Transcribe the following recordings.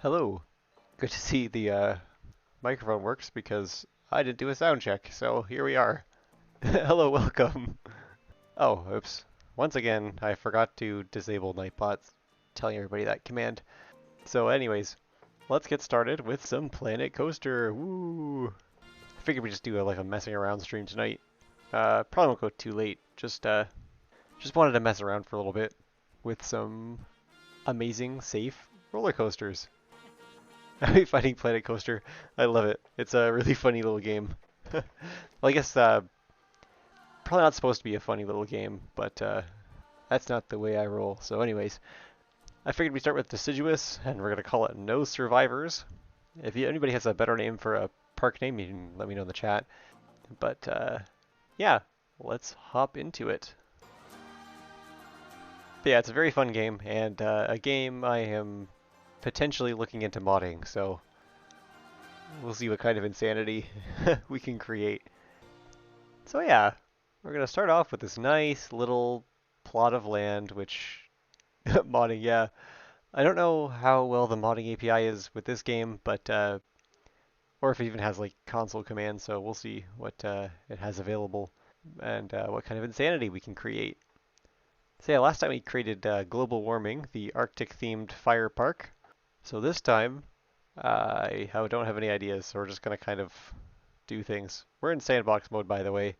Hello. Good to see the microphone works because I didn't do a sound check, so here we are. Hello, welcome. Oh, oops. Once again, I forgot to disable Nightbots, telling everybody that command. So anyways, let's get started with some Planet Coaster. Woo! I figured we just do like a messing around stream tonight. Probably won't go too late. Just wanted to mess around for a little bit with some amazing, safe roller coasters. Fighting Planet Coaster. I love it. It's a really funny little game. Well, I guess probably not supposed to be a funny little game, but that's not the way I roll. So anyways, I figured we start with Deciduous, and we're going to call it No Survivors. If anybody has a better name for a park name, you can let me know in the chat. But yeah, let's hop into it. But yeah, it's a very fun game, and a game I am potentially looking into modding, so we'll see what kind of insanity we can create. So yeah, we're going to start off with this nice little plot of land, which modding, yeah. I don't know how well the modding API is with this game, but or if it even has like console commands, so we'll see what it has available and what kind of insanity we can create. So yeah, last time we created global warming, the Arctic themed fire park. So this time I don't have any ideas, so we're just going to kind of do things. We're in sandbox mode, by the way,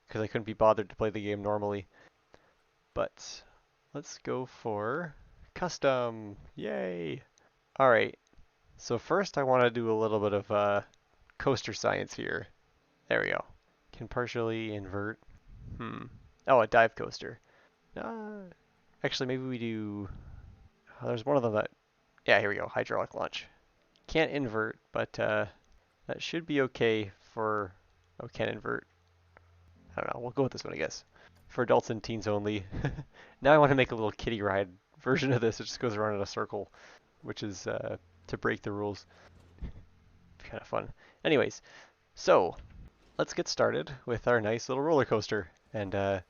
because I couldn't be bothered to play the game normally. But let's go for custom. Yay! All right. So first I want to do a little bit of coaster science here. There we go. Can partially invert. Oh, a dive coaster. Uh, Actually, maybe we do. Oh, there's one of them that. Yeah, here we go. Hydraulic launch. Can't invert, but that should be okay for. Oh, can't invert. I don't know. We'll go with this one, I guess. For adults and teens only. Now I want to make a little kiddie ride version of this. It just goes around in a circle, which is to break the rules. Kind of fun. Anyways, so let's get started with our nice little roller coaster, and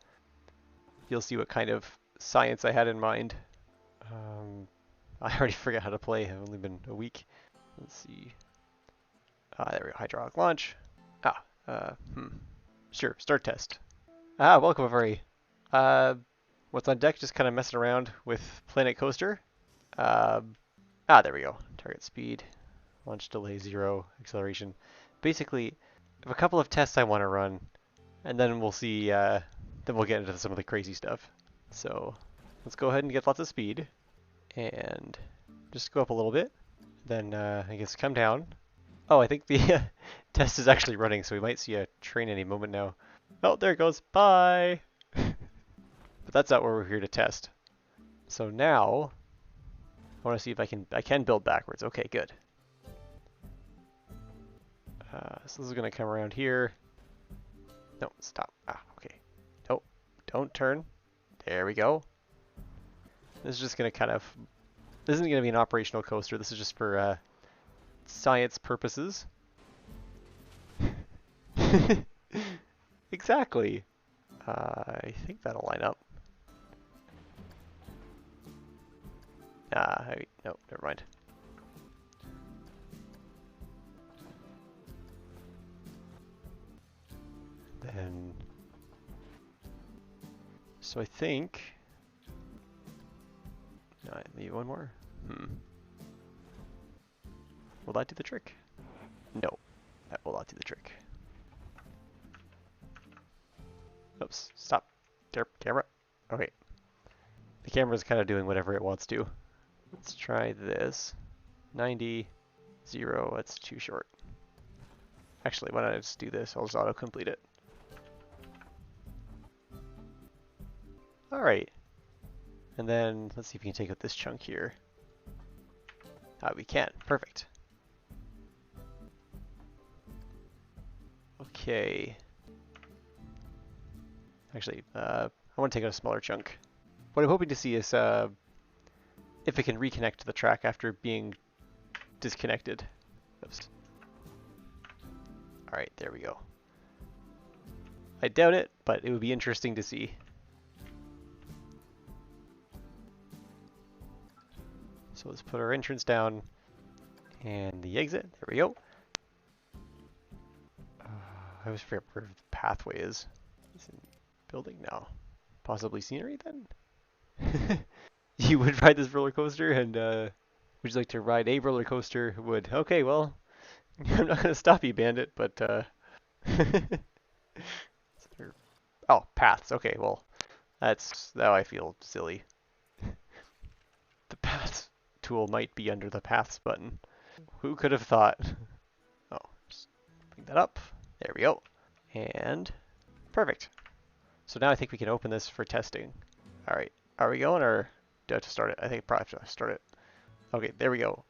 you'll see what kind of science I had in mind. I already forgot how to play. I've only been a week. Let's see. There we go. Hydraulic launch. Ah, Sure, start test. Welcome everybody. What's on deck? Just kind of messing around with Planet Coaster. There we go. Target speed, launch delay 0, acceleration. Basically, I have a couple of tests I want to run, and then we'll see. Then we'll get into some of the crazy stuff. So let's go ahead and get lots of speed, and just go up a little bit. Then I guess come down. Oh, I think the test is actually running, so we might see a train any moment now. Oh, there it goes. Bye! But that's not what we're here to test. So now, I want to see if I can build backwards. Okay, good. So this is going to come around here. No, stop. Okay. Nope. Don't turn. There we go. This is just going to kind of... This isn't going to be an operational coaster. This is just for science purposes. Exactly. I think that'll line up. No, never mind. Then, so I think, maybe one more. Will that do the trick? No, that will not do the trick. Oops, stop. Camera. Okay. The camera's kind of doing whatever it wants to. Let's try this. 90, 0, that's too short. Actually, why don't I just do this? I'll just auto-complete it. Alright. And then, let's see if we can take out this chunk here. We can. Perfect. Okay. Actually, I want to take out a smaller chunk. What I'm hoping to see is if it can reconnect to the track after being disconnected. Oops. Alright, there we go. I doubt it, but it would be interesting to see. So let's put our entrance down. And the exit. There we go. I always forget where the pathway is. Is it building? No. Possibly scenery then? You would ride this roller coaster, and would you like to ride a roller coaster? Would. Okay, well, I'm not going to stop you, Bandit, but oh, paths. Okay, well, that's now I feel silly. The paths tool might be under the paths button. Who could have thought? Oh, just bring that up. There we go. And perfect. So now I think we can open this for testing. All right, are we going or do I have to start it? I think I probably have to start it. Okay, there we go.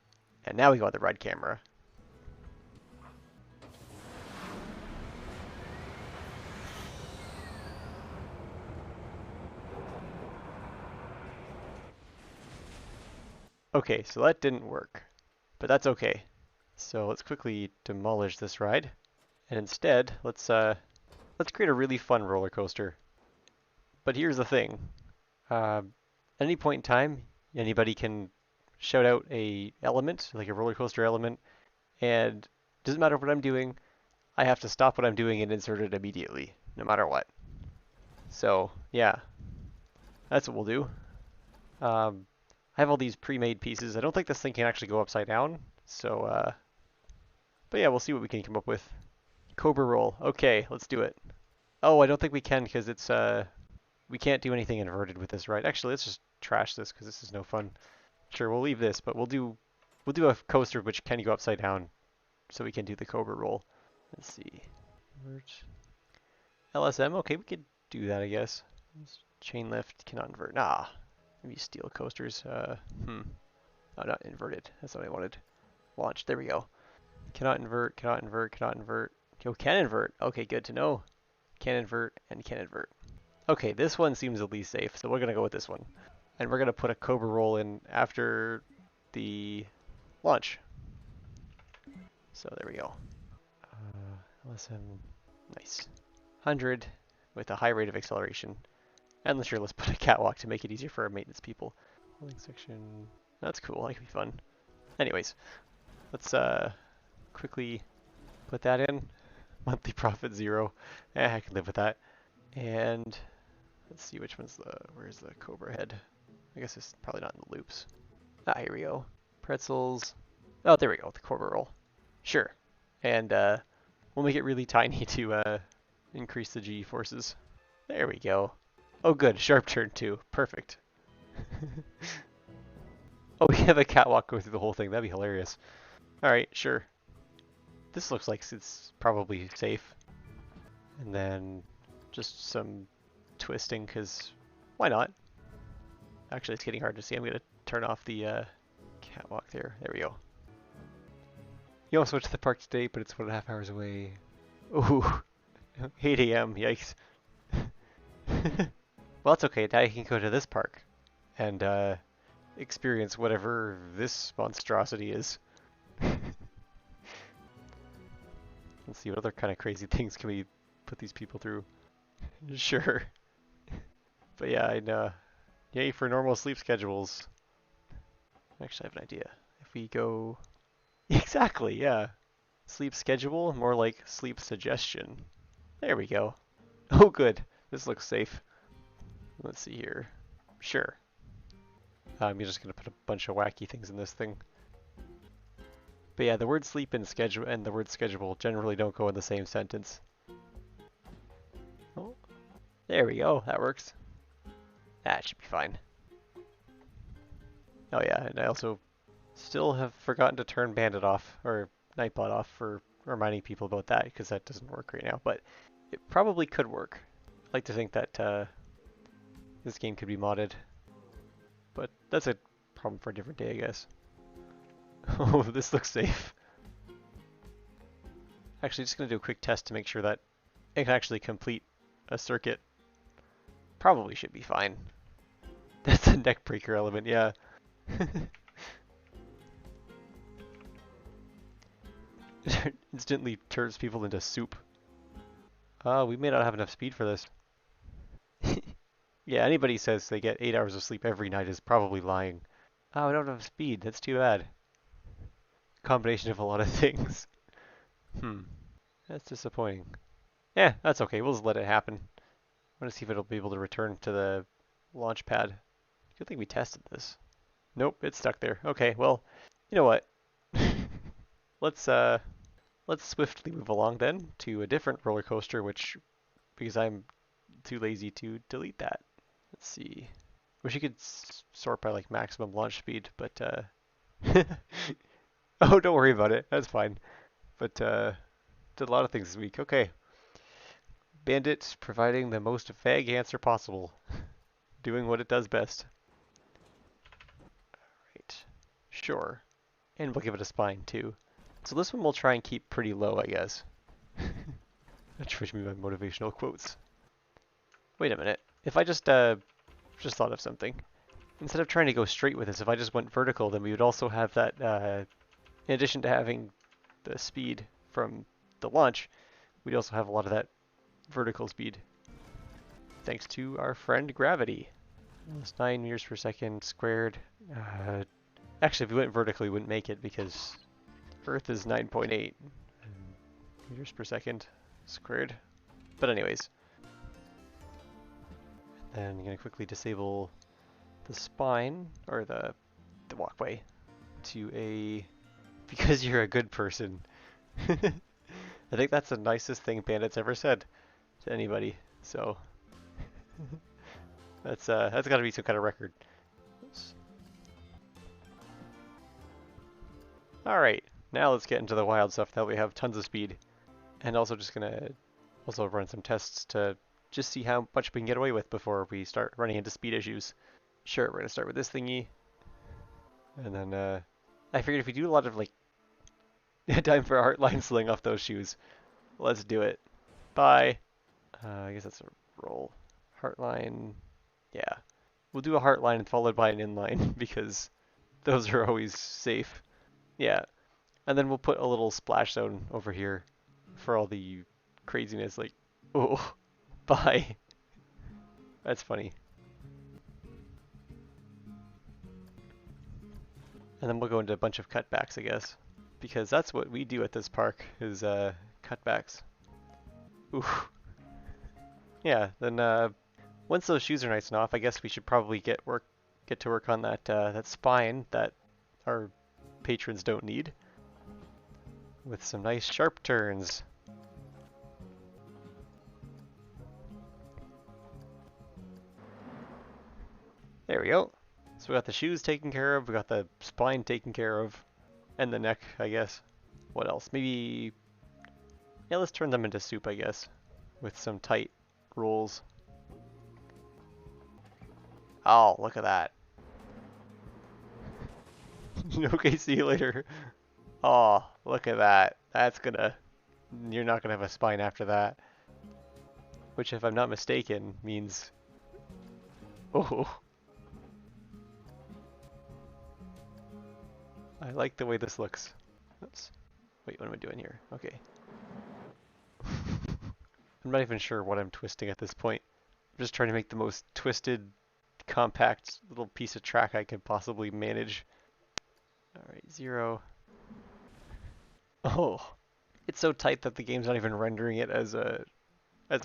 And now we go on the red camera. Okay, so that didn't work, but that's okay. So let's quickly demolish this ride, and instead let's create a really fun roller coaster. But here's the thing: at any point in time, anybody can shout out a element, like a roller coaster element, and it doesn't matter what I'm doing. I have to stop what I'm doing and insert it immediately, no matter what. So yeah, that's what we'll do. I have all these pre-made pieces. I don't think this thing can actually go upside down, so but yeah, we'll see what we can come up with. Cobra roll. Okay, let's do it. Oh, I don't think we can because it's we can't do anything inverted with this, right? Actually, let's just trash this because this is no fun. Sure, we'll leave this, but we'll do a coaster which can go upside down, so we can do the Cobra roll. Let's see. Invert. LSM. Okay, we could do that, I guess. Chain lift cannot invert. Nah. Maybe steel coasters. Oh, not inverted. That's what I wanted. Launch. There we go. Cannot invert. Cannot invert. Cannot invert. Yo, can invert. Okay, good to know. Can invert and can invert. Okay, this one seems at least safe, so we're gonna go with this one. And we're gonna put a Cobra roll in after the launch. So there we go. LSM, nice. 100 with a high rate of acceleration. And sure, let's put a catwalk to make it easier for our maintenance people. Holding section, that's cool, that could be fun. Anyways, let's quickly put that in. Monthly profit 0. I can live with that. And let's see which one's where's the Cobra head? I guess it's probably not in the loops. Ah, here we go. Pretzels. Oh, there we go, the Cobra roll. Sure. And we'll make it really tiny to increase the G forces. There we go. Oh good, sharp turn too. Perfect. Oh, we have a catwalk go through the whole thing. That'd be hilarious. Alright, sure. This looks like it's probably safe. And then just some twisting, because why not? Actually, it's getting hard to see. I'm going to turn off the catwalk there. There we go. You almost went to the park today, but it's 1.5 hours away. Ooh, 8 a.m. Yikes. Well, that's okay. Now you can go to this park and experience whatever this monstrosity is. Let's see, what other kind of crazy things can we put these people through? Sure. But yeah, and yay for normal sleep schedules. Actually, I have an idea. If we go... Exactly, yeah. Sleep schedule, more like sleep suggestion. There we go. Oh, good. This looks safe. Let's see here. Sure. I'm just going to put a bunch of wacky things in this thing. But yeah, the word sleep and schedule and the word schedule generally don't go in the same sentence. Oh, there we go. That works. That should be fine. Oh yeah, and I also still have forgotten to turn Bandit off, or Nightbot off, for reminding people about that, because that doesn't work right now, but it probably could work. I'd like to think that this game could be modded, but that's a problem for a different day, I guess. Oh, this looks safe. Actually, just going to do a quick test to make sure that it can actually complete a circuit. Probably should be fine. That's a neck breaker element, yeah. Instantly turns people into soup. We may not have enough speed for this. Yeah, anybody says they get 8 hours of sleep every night is probably lying. Oh, we don't have speed. That's too bad. combination of a lot of things. That's disappointing. Yeah, that's okay. We'll just let it happen. I want to see if it'll be able to return to the launch pad. Good thing we tested this. Nope, it's stuck there. Okay, well, you know what? let's let's swiftly move along then to a different roller coaster, which because I'm too lazy to delete that. Let's see. Wish you could sort by like maximum launch speed, but oh, don't worry about it. That's fine. But did a lot of things this week. Okay. Bandits providing the most vague answer possible. Doing what it does best. Right. Sure. And we'll give it a spine too. So this one we'll try and keep pretty low, I guess. That's what me by motivational quotes. Wait a minute. If I just thought of something. Instead of trying to go straight with this, if I just went vertical, then we would also have that, in addition to having the speed from the launch, we'd also have a lot of that vertical speed. Thanks to our friend gravity. It's 9 meters per second squared. Actually, if we went vertically, we wouldn't make it because Earth is 9.8 meters per second squared. But anyways. Then I'm going to quickly disable the spine, or the walkway, to a... because you're a good person. I think that's the nicest thing Bandits ever said to anybody, so... that's got to be some kind of record. Alright, now let's get into the wild stuff. Now we have tons of speed. And also just gonna also run some tests to just see how much we can get away with before we start running into speed issues. Sure, we're gonna start with this thingy. And then I figured if we do a lot of like time for a heartline sling off those shoes. Let's do it. Bye. I guess that's a roll. Heartline. Yeah. We'll do a heartline followed by an inline because those are always safe. Yeah. And then we'll put a little splash zone over here for all the craziness. Like, oh, bye. That's funny. And then we'll go into a bunch of cutbacks, I guess. Because that's what we do at this park, is cutbacks. Ooh. Yeah, then once those shoes are nice and off, I guess we should probably get to work on that that spine that our patrons don't need. With some nice sharp turns. There we go. So we got the shoes taken care of, we got the spine taken care of, and the neck, I guess. What else? Maybe... yeah, let's turn them into soup, I guess, with some tight rolls. Oh, look at that. Okay, see you later. Oh, look at that. That's gonna... you're not gonna have a spine after that. Which, if I'm not mistaken, means... oh. I like the way this looks. Oops. Wait, what am I doing here? Okay. I'm not even sure what I'm twisting at this point. I'm just trying to make the most twisted, compact little piece of track I could possibly manage. Alright, 0. Oh. It's so tight that the game's not even rendering it as a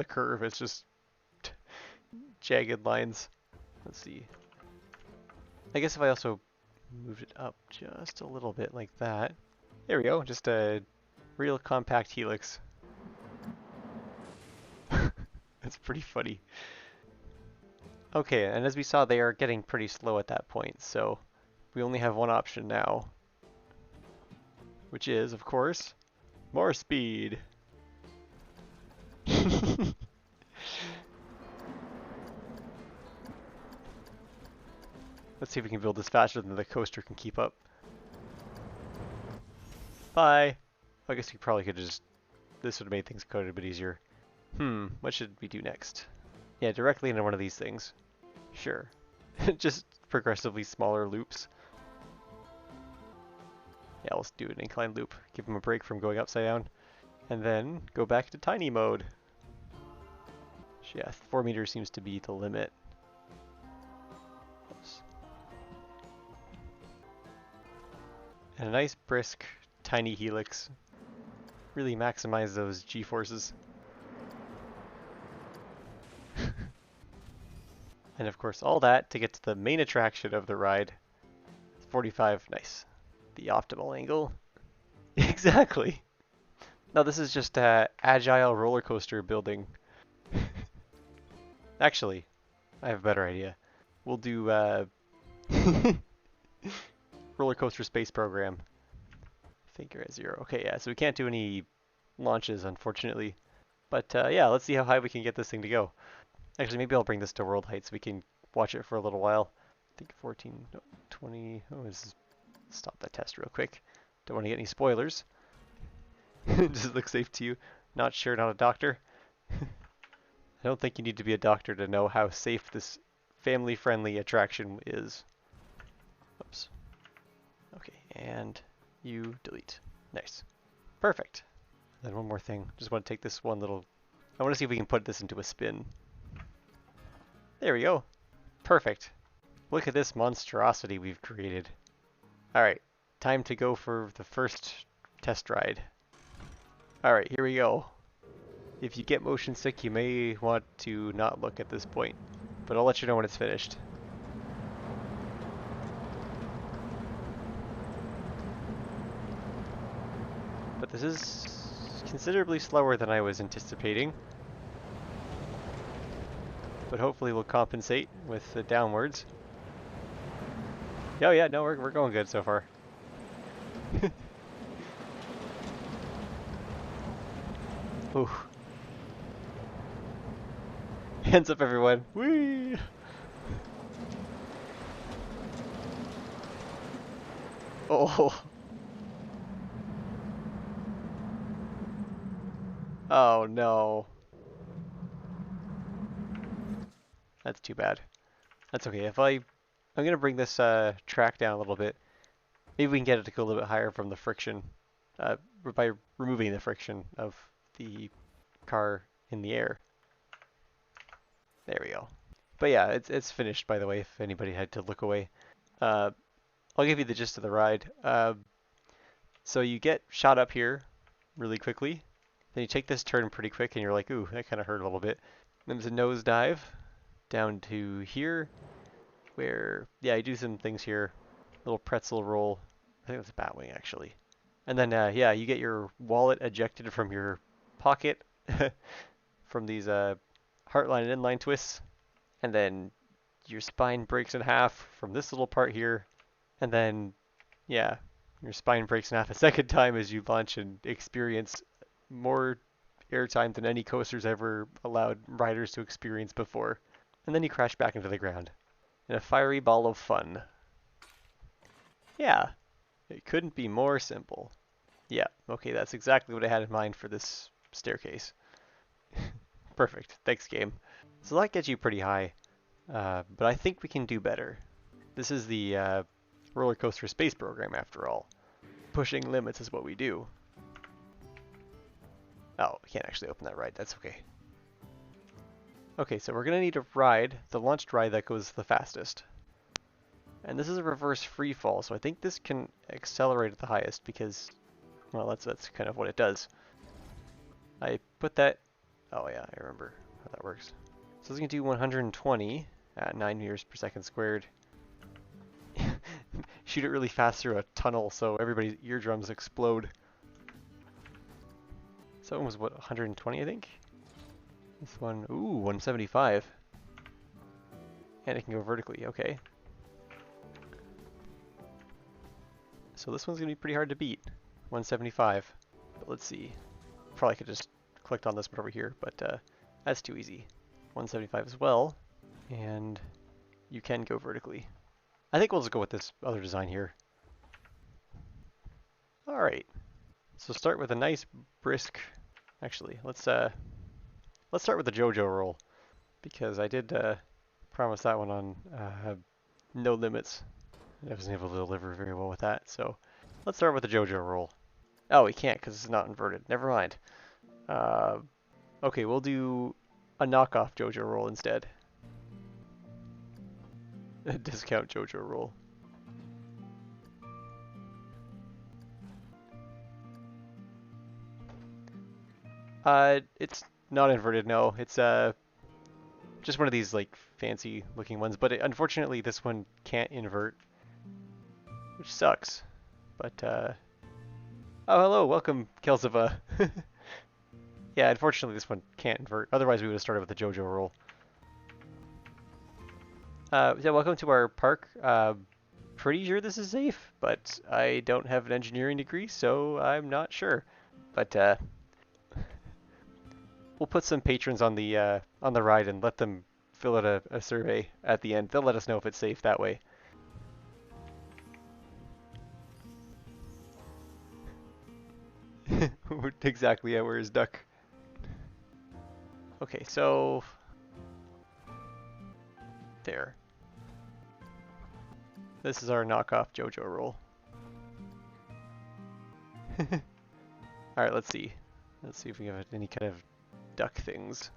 curve. It's just jagged lines. Let's see. I guess if I also moved it up just a little bit like that. There we go, just a real compact helix. That's pretty funny. Okay, and as we saw, they are getting pretty slow at that point, so we only have one option now. Which is, of course, more speed. Let's see if we can build this faster than the coaster can keep up. Bye! I guess we probably could just... this would have made things quite a bit easier. What should we do next? Yeah, directly into one of these things. Sure. Just progressively smaller loops. Yeah, let's do an incline loop. Give them a break from going upside down. And then go back to tiny mode. Yeah, 4 meters seems to be the limit. Oops. And a nice brisk tiny helix. Really maximize those G-forces. And of course all that to get to the main attraction of the ride. 45, nice. The optimal angle. Exactly. No, this is just agile roller coaster building. Actually, I have a better idea. We'll do roller coaster space program. Figure at 0. Okay, yeah, so we can't do any launches, unfortunately. But yeah, let's see how high we can get this thing to go. Actually, maybe I'll bring this to world height so we can watch it for a little while. I think 14, no, 20. Oh, this is, stop that test real quick. Don't want to get any spoilers. Does it look safe to you? Not sure, not a doctor. I don't think you need to be a doctor to know how safe this family-friendly attraction is. Oops. Okay, and you delete. Nice. Perfect. Then one more thing. Just want to take this one little... I want to see if we can put this into a spin. There we go. Perfect. Look at this monstrosity we've created. Alright, time to go for the first test ride. Alright, here we go. If you get motion sick, you may want to not look at this point, but I'll let you know when it's finished. But this is considerably slower than I was anticipating. But hopefully we'll compensate with the downwards. Oh yeah, no, we're going good so far. Ooh. Hands up, everyone. Whee! Oh. Oh no. That's too bad. That's okay. I'm gonna bring this track down a little bit. Maybe we can get it to go a little bit higher from the friction, by removing the friction of the car in the air. There we go. But yeah, it's finished, by the way, if anybody had to look away. I'll give you the gist of the ride. So you get shot up here really quickly. Then you take this turn pretty quick and you're like, ooh, that kind of hurt a little bit. Then there's a nosedive down to here where, yeah, you do some things here. Little pretzel roll. I think that's a bat wing, actually. And then, yeah, you get your wallet ejected from your pocket from these heartline and inline twists. And then your spine breaks in half from this little part here. And then, yeah, your spine breaks in half a second time as you launch and experience more airtime than any coaster's ever allowed riders to experience before. And then you crash back into the ground in a fiery ball of fun. Yeah, it couldn't be more simple. Yeah, okay, that's exactly what I had in mind for this staircase. Perfect, thanks game. So that gets you pretty high, but I think we can do better. This is the roller coaster space program after all. Pushing limits is what we do. Oh, we can't actually open that ride, that's okay. Okay, so we're gonna need a ride, the launched ride that goes the fastest. And this is a reverse free fall, so I think this can accelerate at the highest because, well, that's kind of what it does. I put that, oh yeah, I remember how that works. So it's gonna do 120 at 9 meters per second squared. Shoot it really fast through a tunnel so everybody's eardrums explode. So one was what, 120 I think? This one, ooh, 175. And it can go vertically, okay. So this one's gonna be pretty hard to beat, 175. But let's see. Probably could just clicked on this one over here, but that's too easy. 175 as well, and you can go vertically. I think we'll just go with this other design here. All right. So start with a nice brisk. Actually, let's start with the JoJo roll because I did promise that one on no limits. I wasn't able to deliver very well with that, so let's start with the JoJo roll. Oh, we can't because it's not inverted. Never mind. Okay, we'll do a knockoff JoJo roll instead. A discount JoJo roll. It's not inverted, no. It's just one of these like fancy looking ones, but unfortunately this one can't invert, which sucks. But oh, hello, welcome, Kelsiva. Yeah, unfortunately this one can't invert. Otherwise we would have started with the JoJo roll. Yeah, welcome to our park. Pretty sure this is safe, but I don't have an engineering degree, so I'm not sure. But we'll put some patrons on the ride and let them fill out a survey at the end. They'll let us know if it's safe that way. Exactly, yeah, where's Duck? Okay, so there. This is our knockoff JoJo roll. Alright, let's see. Let's see if we have any kind of duck things.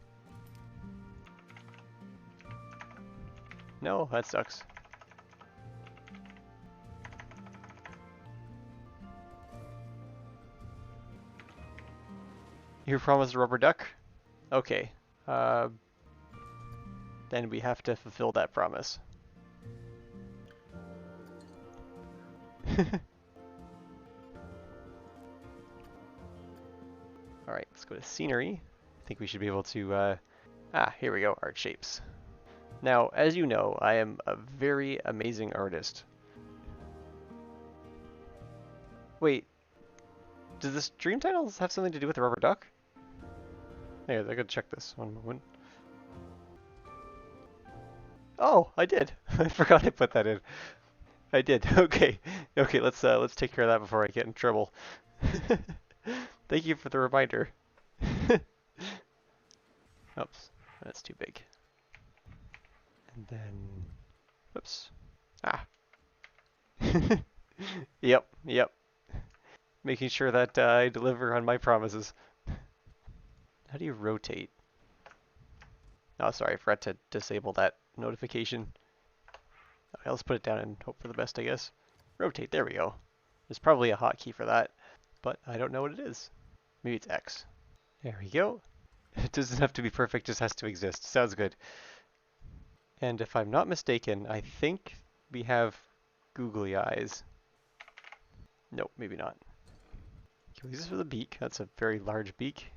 No, that sucks. You promised a rubber duck? Okay. Then we have to fulfill that promise. Alright, let's go to scenery. I think we should be able to, here we go, art shapes. Now, as you know, I am a very amazing artist. Wait, does this dream titles have something to do with the rubber duck? Hey, I gotta check this one moment. Oh, I did. I forgot I put that in. I did. Okay. Okay, let's take care of that before I get in trouble. Thank you for the reminder. Oops, that's too big. And then, oops. Ah. Yep. Making sure that I deliver on my promises. How do you rotate? Oh, sorry, I forgot to disable that notification. Okay, let's put it down and hope for the best, I guess. Rotate, there we go. There's probably a hotkey for that, but I don't know what it is. Maybe it's X. There we go. It doesn't have to be perfect, just has to exist. Sounds good. And if I'm not mistaken, I think we have googly eyes. Nope, maybe not. Can we use this for the beak? That's a very large beak.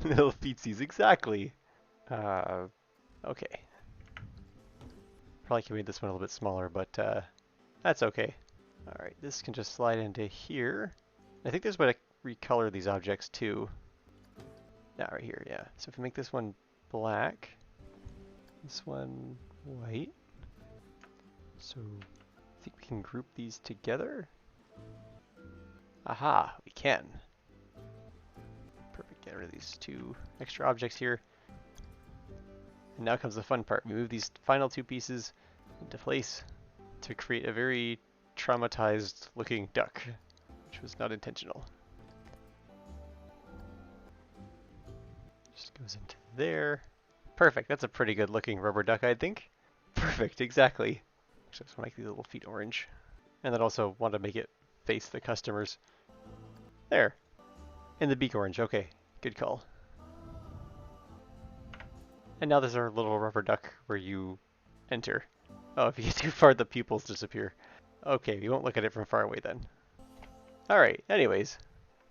Little feetsies, exactly. Okay. Probably can make this one a little bit smaller, but that's okay. Alright, this can just slide into here. I think there's a way to recolor these objects too. Yeah, right here, yeah. So if we make this one black, this one white. So I think we can group these together. Aha, we can. Perfect, get rid of these two extra objects here. And now comes the fun part. We move these final two pieces into place to create a very traumatized looking duck, which was not intentional. Just goes into there. Perfect, that's a pretty good looking rubber duck, I think. Perfect, exactly. Just want to make these little feet orange. And then also want to make it face the customers. There. And the beak orange, okay. Good call. And now there's our little rubber duck where you enter. Oh, if you get too far, the pupils disappear. Okay, we won't look at it from far away then. Alright, anyways.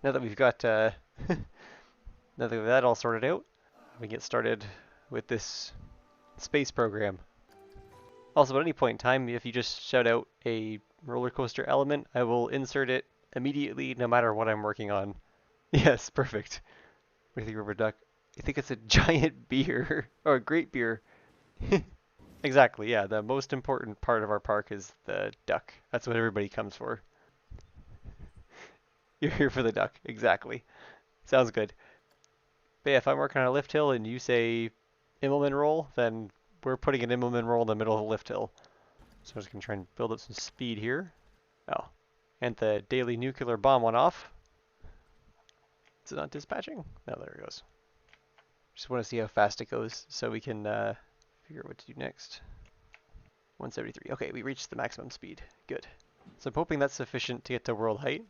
Now that we've got, now that we've that all sorted out, we can get started with this space program. Also, at any point in time, if you just shout out a roller coaster element, I will insert it immediately, no matter what I'm working on. Yes, perfect. What do you think, rubber duck? I think it's a giant beer, or a great beer. Exactly, yeah, the most important part of our park is the duck. That's what everybody comes for. You're here for the duck, exactly. Sounds good. But yeah, if I'm working on a lift hill and you say Immelman roll, then we're putting an Immelman roll in the middle of the lift hill. So I'm just going to try and build up some speed here. Oh, and the daily nuclear bomb went off. Is it not dispatching? No, there it goes. Just want to see how fast it goes so we can figure out what to do next. 173. Okay, we reached the maximum speed. Good. So I'm hoping that's sufficient to get to world height.